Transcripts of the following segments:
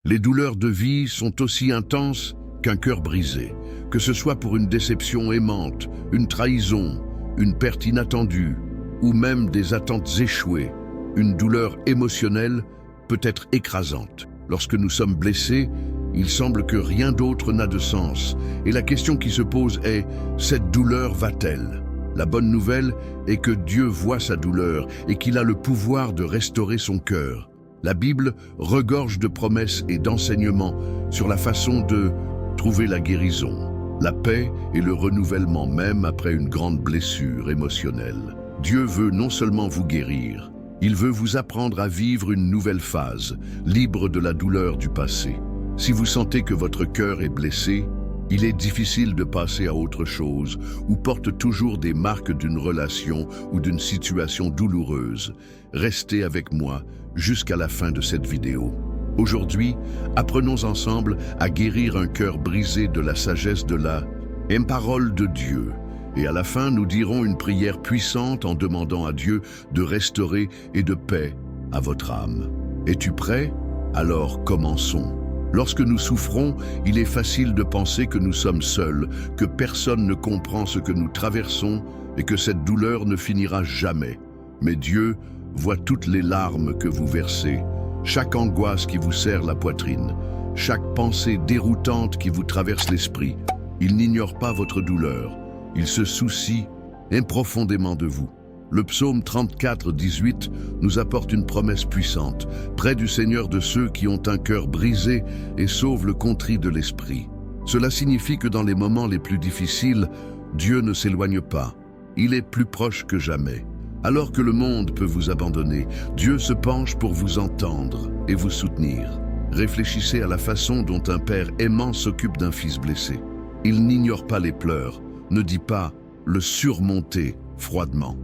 Les douleurs de vie sont aussi intenses qu'un cœur brisé, que ce soit pour une déception aimante, une trahison, une perte inattendue, ou même des attentes échouées. Une douleur émotionnelle peut être écrasante. Lorsque nous sommes blessés, il semble que rien d'autre n'a de sens. Et la question qui se pose est, cette douleur va-t-elle ? La bonne nouvelle est que Dieu voit sa douleur et qu'il a le pouvoir de restaurer son cœur. La Bible regorge de promesses et d'enseignements sur la façon de trouver la guérison, la paix et le renouvellement même après une grande blessure émotionnelle. Dieu veut non seulement vous guérir, il veut vous apprendre à vivre une nouvelle phase, libre de la douleur du passé. Si vous sentez que votre cœur est blessé, il est difficile de passer à autre chose ou porte toujours des marques d'une relation ou d'une situation douloureuse. Restez avec moi jusqu'à la fin de cette vidéo. Aujourd'hui, apprenons ensemble à guérir un cœur brisé de la sagesse de la parole de Dieu. Et à la fin, nous dirons une prière puissante en demandant à Dieu de restaurer et de paix à votre âme. Es-tu prêt? Alors commençons. Lorsque nous souffrons, il est facile de penser que nous sommes seuls, que personne ne comprend ce que nous traversons et que cette douleur ne finira jamais. Mais Dieu voit toutes les larmes que vous versez, chaque angoisse qui vous serre la poitrine, chaque pensée déroutante qui vous traverse l'esprit. Il n'ignore pas votre douleur. Il se soucie profondément de vous. Le psaume 34, 18 nous apporte une promesse puissante, près du Seigneur de ceux qui ont un cœur brisé et sauve le contrit de l'esprit. Cela signifie que dans les moments les plus difficiles, Dieu ne s'éloigne pas. Il est plus proche que jamais. Alors que le monde peut vous abandonner, Dieu se penche pour vous entendre et vous soutenir. Réfléchissez à la façon dont un père aimant s'occupe d'un fils blessé. Il n'ignore pas les pleurs, ne dit pas « le surmonter » froidement.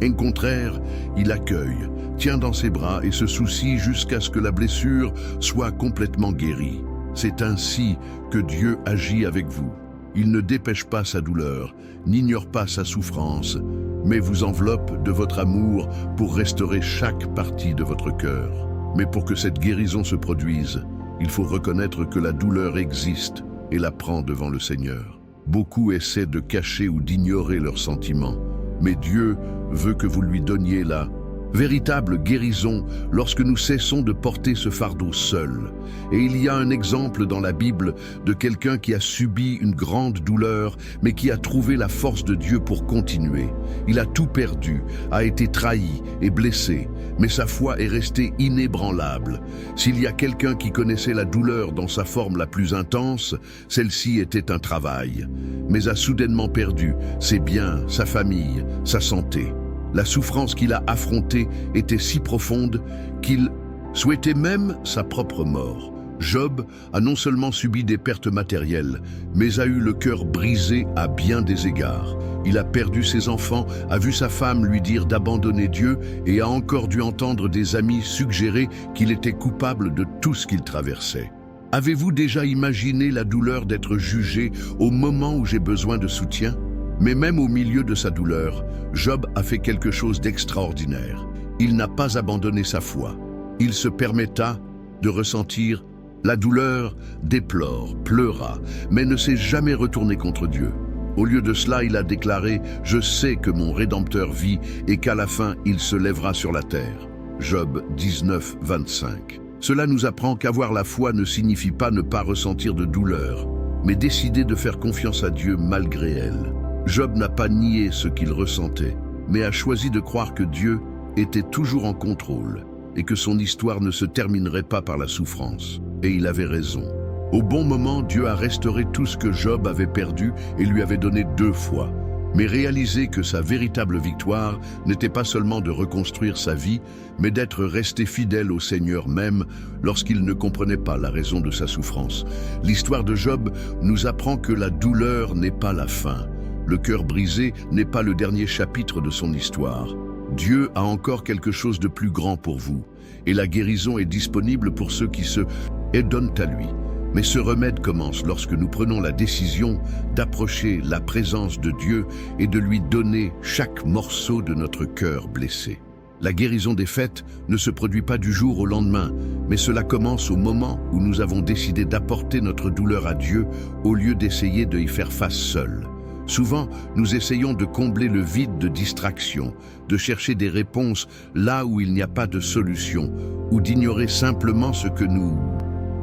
Au contraire, il accueille, tient dans ses bras et se soucie jusqu'à ce que la blessure soit complètement guérie. C'est ainsi que Dieu agit avec vous. Il ne dépêche pas sa douleur, n'ignore pas sa souffrance, mais vous enveloppe de votre amour pour restaurer chaque partie de votre cœur. Mais pour que cette guérison se produise, il faut reconnaître que la douleur existe et la prend devant le Seigneur. Beaucoup essaient de cacher ou d'ignorer leurs sentiments, mais Dieu veut que vous lui donniez la véritable guérison lorsque nous cessons de porter ce fardeau seul. Et il y a un exemple dans la Bible de quelqu'un qui a subi une grande douleur, mais qui a trouvé la force de Dieu pour continuer. Il a tout perdu, a été trahi et blessé, mais sa foi est restée inébranlable. S'il y a quelqu'un qui connaissait la douleur dans sa forme la plus intense, celle-ci était un travail, mais a soudainement perdu ses biens, sa famille, sa santé. La souffrance qu'il a affrontée était si profonde qu'il souhaitait même sa propre mort. Job a non seulement subi des pertes matérielles, mais a eu le cœur brisé à bien des égards. Il a perdu ses enfants, a vu sa femme lui dire d'abandonner Dieu et a encore dû entendre des amis suggérer qu'il était coupable de tout ce qu'il traversait. Avez-vous déjà imaginé la douleur d'être jugé au moment où j'ai besoin de soutien ? Mais même au milieu de sa douleur, Job a fait quelque chose d'extraordinaire. Il n'a pas abandonné sa foi. Il se permetta de ressentir la douleur, déplore, pleura, mais ne s'est jamais retourné contre Dieu. Au lieu de cela, il a déclaré « Je sais que mon Rédempteur vit et qu'à la fin, il se lèvera sur la terre ». Job 19, 25. Cela nous apprend qu'avoir la foi ne signifie pas ne pas ressentir de douleur, mais décider de faire confiance à Dieu malgré elle. Job n'a pas nié ce qu'il ressentait, mais a choisi de croire que Dieu était toujours en contrôle et que son histoire ne se terminerait pas par la souffrance. Et il avait raison. Au bon moment, Dieu a restauré tout ce que Job avait perdu et lui avait donné 2 fois. Mais réaliser que sa véritable victoire n'était pas seulement de reconstruire sa vie, mais d'être resté fidèle au Seigneur même lorsqu'il ne comprenait pas la raison de sa souffrance. L'histoire de Job nous apprend que la douleur n'est pas la fin. Le cœur brisé n'est pas le dernier chapitre de son histoire. Dieu a encore quelque chose de plus grand pour vous, et la guérison est disponible pour ceux qui se donnent à lui. Mais ce remède commence lorsque nous prenons la décision d'approcher la présence de Dieu et de lui donner chaque morceau de notre cœur blessé. La guérison des fêtes ne se produit pas du jour au lendemain, mais cela commence au moment où nous avons décidé d'apporter notre douleur à Dieu au lieu d'essayer de y faire face seuls. Souvent, nous essayons de combler le vide de distraction, de chercher des réponses là où il n'y a pas de solution, ou d'ignorer simplement ce que nous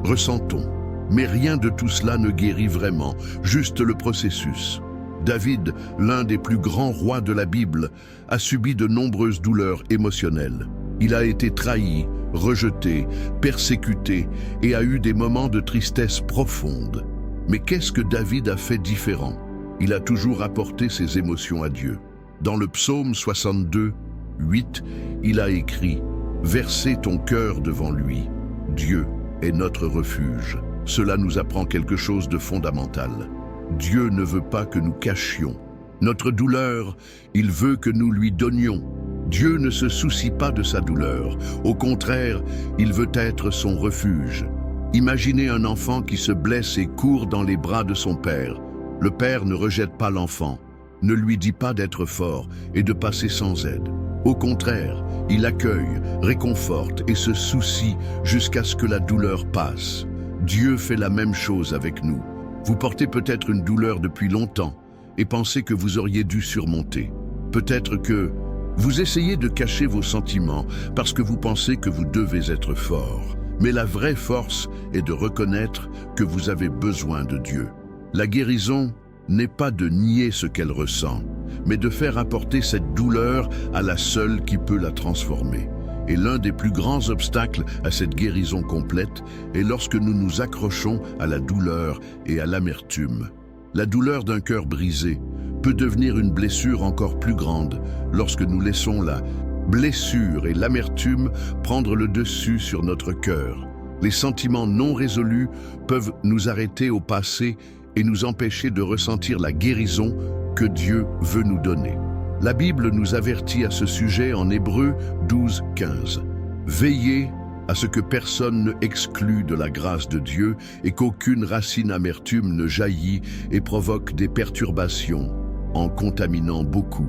ressentons. Mais rien de tout cela ne guérit vraiment, juste le processus. David, l'un des plus grands rois de la Bible, a subi de nombreuses douleurs émotionnelles. Il a été trahi, rejeté, persécuté et a eu des moments de tristesse profonde. Mais qu'est-ce que David a fait différent? Il a toujours apporté ses émotions à Dieu. Dans le psaume 62, 8, il a écrit « Versez ton cœur devant lui. Dieu est notre refuge. » Cela nous apprend quelque chose de fondamental. Dieu ne veut pas que nous cachions notre douleur, il veut que nous lui donnions. Dieu ne se soucie pas de sa douleur. Au contraire, il veut être son refuge. Imaginez un enfant qui se blesse et court dans les bras de son père. Le père ne rejette pas l'enfant, ne lui dit pas d'être fort et de passer sans aide. Au contraire, il accueille, réconforte et se soucie jusqu'à ce que la douleur passe. Dieu fait la même chose avec nous. Vous portez peut-être une douleur depuis longtemps et pensez que vous auriez dû surmonter. Peut-être que vous essayez de cacher vos sentiments parce que vous pensez que vous devez être fort. Mais la vraie force est de reconnaître que vous avez besoin de Dieu. La guérison n'est pas de nier ce qu'elle ressent, mais de faire apporter cette douleur à la seule qui peut la transformer. Et l'un des plus grands obstacles à cette guérison complète est lorsque nous nous accrochons à la douleur et à l'amertume. La douleur d'un cœur brisé peut devenir une blessure encore plus grande lorsque nous laissons la blessure et l'amertume prendre le dessus sur notre cœur. Les sentiments non résolus peuvent nous arrêter au passé et nous empêcher de ressentir la guérison que Dieu veut nous donner. La Bible nous avertit à ce sujet en Hébreux 12, 15. Veillez à ce que personne ne exclue de la grâce de Dieu et qu'aucune racine amertume ne jaillit et provoque des perturbations en contaminant beaucoup.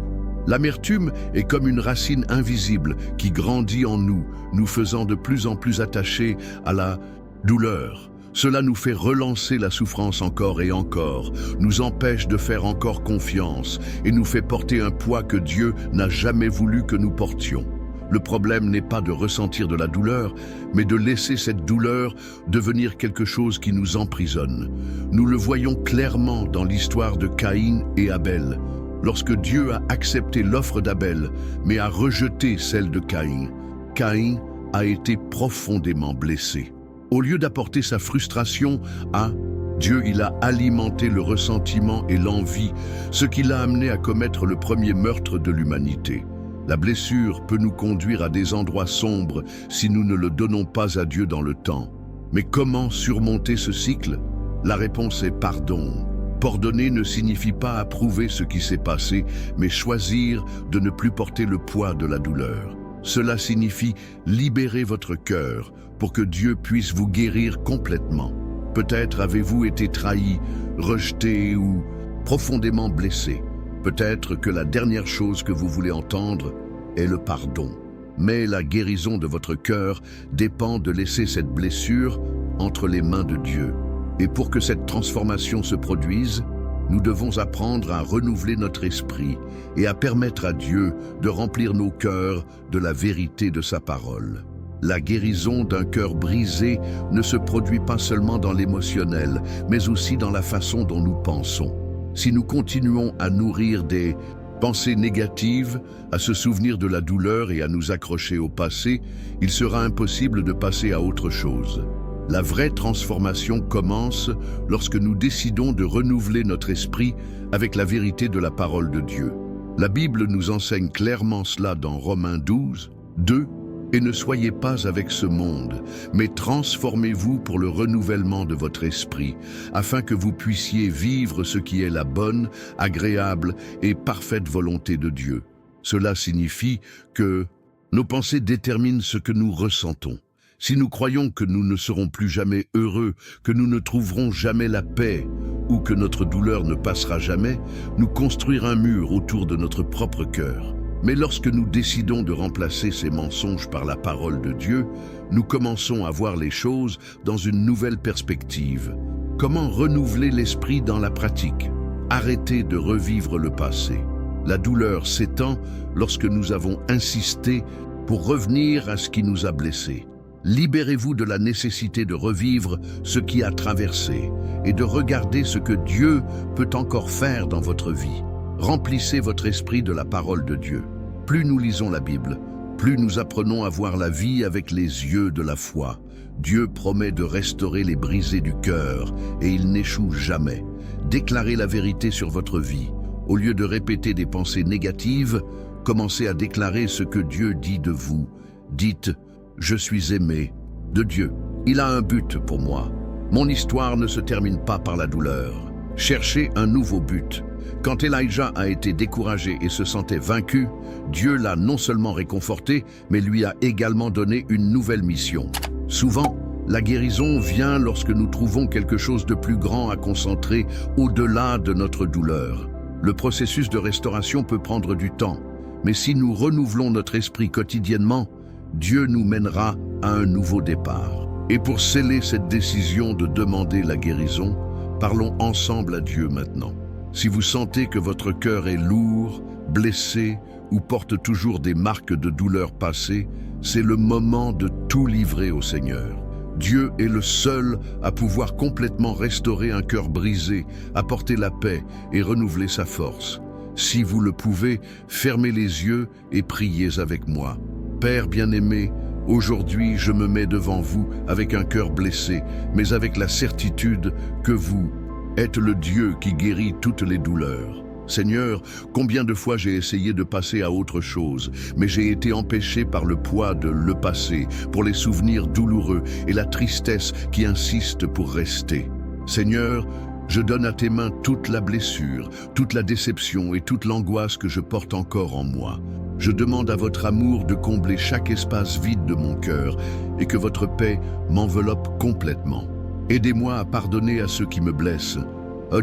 L'amertume est comme une racine invisible qui grandit en nous, nous faisant de plus en plus attachés à la douleur. Cela nous fait relancer la souffrance encore et encore, nous empêche de faire encore confiance et nous fait porter un poids que Dieu n'a jamais voulu que nous portions. Le problème n'est pas de ressentir de la douleur, mais de laisser cette douleur devenir quelque chose qui nous emprisonne. Nous le voyons clairement dans l'histoire de Caïn et Abel. Lorsque Dieu a accepté l'offre d'Abel, mais a rejeté celle de Caïn, Caïn a été profondément blessé. Au lieu d'apporter sa frustration à Dieu, il a alimenté le ressentiment et l'envie, ce qui l'a amené à commettre le premier meurtre de l'humanité. La blessure peut nous conduire à des endroits sombres si nous ne le donnons pas à Dieu dans le temps. Mais comment surmonter ce cycle? La réponse est pardon. Pardonner ne signifie pas approuver ce qui s'est passé, mais choisir de ne plus porter le poids de la douleur. Cela signifie libérer votre cœur pour que Dieu puisse vous guérir complètement. Peut-être avez-vous été trahi, rejeté ou profondément blessé. Peut-être que la dernière chose que vous voulez entendre est le pardon. Mais la guérison de votre cœur dépend de laisser cette blessure entre les mains de Dieu. Et pour que cette transformation se produise, nous devons apprendre à renouveler notre esprit et à permettre à Dieu de remplir nos cœurs de la vérité de sa parole. La guérison d'un cœur brisé ne se produit pas seulement dans l'émotionnel, mais aussi dans la façon dont nous pensons. Si nous continuons à nourrir des pensées négatives, à se souvenir de la douleur et à nous accrocher au passé, il sera impossible de passer à autre chose. La vraie transformation commence lorsque nous décidons de renouveler notre esprit avec la vérité de la parole de Dieu. La Bible nous enseigne clairement cela dans Romains 12, 2. Et ne soyez pas avec ce monde, mais transformez-vous pour le renouvellement de votre esprit, afin que vous puissiez vivre ce qui est la bonne, agréable et parfaite volonté de Dieu. Cela signifie que nos pensées déterminent ce que nous ressentons. Si nous croyons que nous ne serons plus jamais heureux, que nous ne trouverons jamais la paix, ou que notre douleur ne passera jamais, nous construire un mur autour de notre propre cœur. Mais lorsque nous décidons de remplacer ces mensonges par la parole de Dieu, nous commençons à voir les choses dans une nouvelle perspective. Comment renouveler l'esprit dans la pratique? Arrêtez de revivre le passé. La douleur s'étend lorsque nous avons insisté pour revenir à ce qui nous a blessés. Libérez-vous de la nécessité de revivre ce qui a traversé et de regarder ce que Dieu peut encore faire dans votre vie. Remplissez votre esprit de la parole de Dieu. Plus nous lisons la Bible, plus nous apprenons à voir la vie avec les yeux de la foi. Dieu promet de restaurer les brisés du cœur et il n'échoue jamais. Déclarez la vérité sur votre vie. Au lieu de répéter des pensées négatives, commencez à déclarer ce que Dieu dit de vous. Dites « Je suis aimé de Dieu. Il a un but pour moi. Mon histoire ne se termine pas par la douleur. » Cherchez un nouveau but. Quand Elijah a été découragé et se sentait vaincu, Dieu l'a non seulement réconforté, mais lui a également donné une nouvelle mission. Souvent, la guérison vient lorsque nous trouvons quelque chose de plus grand à concentrer au-delà de notre douleur. Le processus de restauration peut prendre du temps, mais si nous renouvelons notre esprit quotidiennement, Dieu nous mènera à un nouveau départ. Et pour sceller cette décision de demander la guérison, parlons ensemble à Dieu maintenant. Si vous sentez que votre cœur est lourd, blessé ou porte toujours des marques de douleur passées, c'est le moment de tout livrer au Seigneur. Dieu est le seul à pouvoir complètement restaurer un cœur brisé, apporter la paix et renouveler sa force. Si vous le pouvez, fermez les yeux et priez avec moi. Père bien-aimé, aujourd'hui je me mets devant vous avec un cœur blessé, mais avec la certitude que vous êtes le Dieu qui guérit toutes les douleurs. Seigneur, combien de fois j'ai essayé de passer à autre chose, mais j'ai été empêché par le poids de le passé, pour les souvenirs douloureux et la tristesse qui insiste pour rester. Seigneur, je donne à tes mains toute la blessure, toute la déception et toute l'angoisse que je porte encore en moi. Je demande à votre amour de combler chaque espace vide de mon cœur et que votre paix m'enveloppe complètement. Aidez-moi à pardonner à ceux qui me blessent,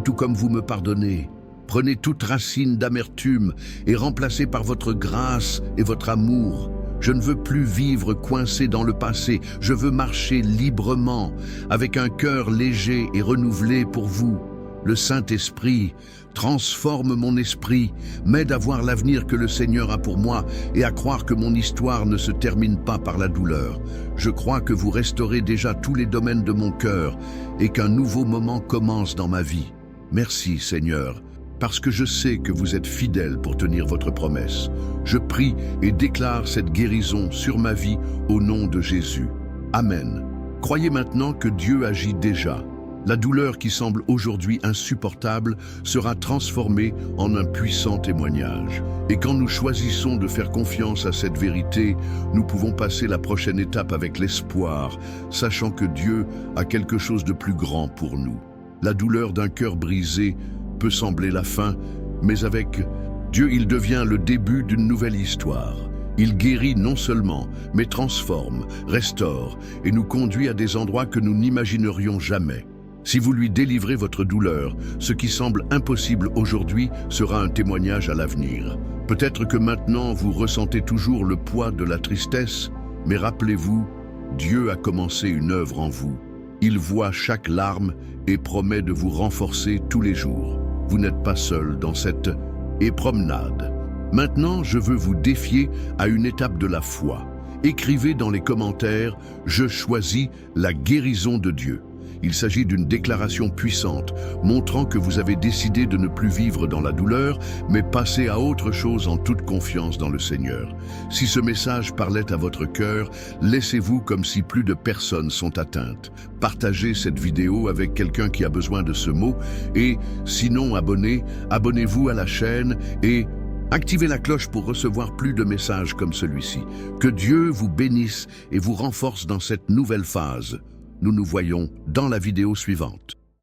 tout comme vous me pardonnez. Prenez toute racine d'amertume et remplacez par votre grâce et votre amour. Je ne veux plus vivre coincé dans le passé, je veux marcher librement, avec un cœur léger et renouvelé pour vous. Le Saint-Esprit transforme mon esprit, m'aide à voir l'avenir que le Seigneur a pour moi et à croire que mon histoire ne se termine pas par la douleur. Je crois que vous restaurez déjà tous les domaines de mon cœur et qu'un nouveau moment commence dans ma vie. Merci Seigneur, parce que je sais que vous êtes fidèle pour tenir votre promesse. Je prie et déclare cette guérison sur ma vie au nom de Jésus. Amen. Croyez maintenant que Dieu agit déjà. La douleur qui semble aujourd'hui insupportable sera transformée en un puissant témoignage. Et quand nous choisissons de faire confiance à cette vérité, nous pouvons passer la prochaine étape avec l'espoir, sachant que Dieu a quelque chose de plus grand pour nous. La douleur d'un cœur brisé peut sembler la fin, mais avec Dieu, il devient le début d'une nouvelle histoire. Il guérit non seulement, mais transforme, restaure et nous conduit à des endroits que nous n'imaginerions jamais. Si vous lui délivrez votre douleur, ce qui semble impossible aujourd'hui sera un témoignage à l'avenir. Peut-être que maintenant vous ressentez toujours le poids de la tristesse, mais rappelez-vous, Dieu a commencé une œuvre en vous. Il voit chaque larme et promet de vous renforcer tous les jours. Vous n'êtes pas seul dans cette promenade. Maintenant, je veux vous défier à une étape de la foi. Écrivez dans les commentaires « Je choisis la guérison de Dieu ». Il s'agit d'une déclaration puissante, montrant que vous avez décidé de ne plus vivre dans la douleur, mais passer à autre chose en toute confiance dans le Seigneur. Si ce message parlait à votre cœur, laissez-vous comme si plus de personnes sont atteintes. Partagez cette vidéo avec quelqu'un qui a besoin de ce mot et, sinon abonnez-vous à la chaîne et activez la cloche pour recevoir plus de messages comme celui-ci. Que Dieu vous bénisse et vous renforce dans cette nouvelle phase. Nous nous voyons dans la vidéo suivante.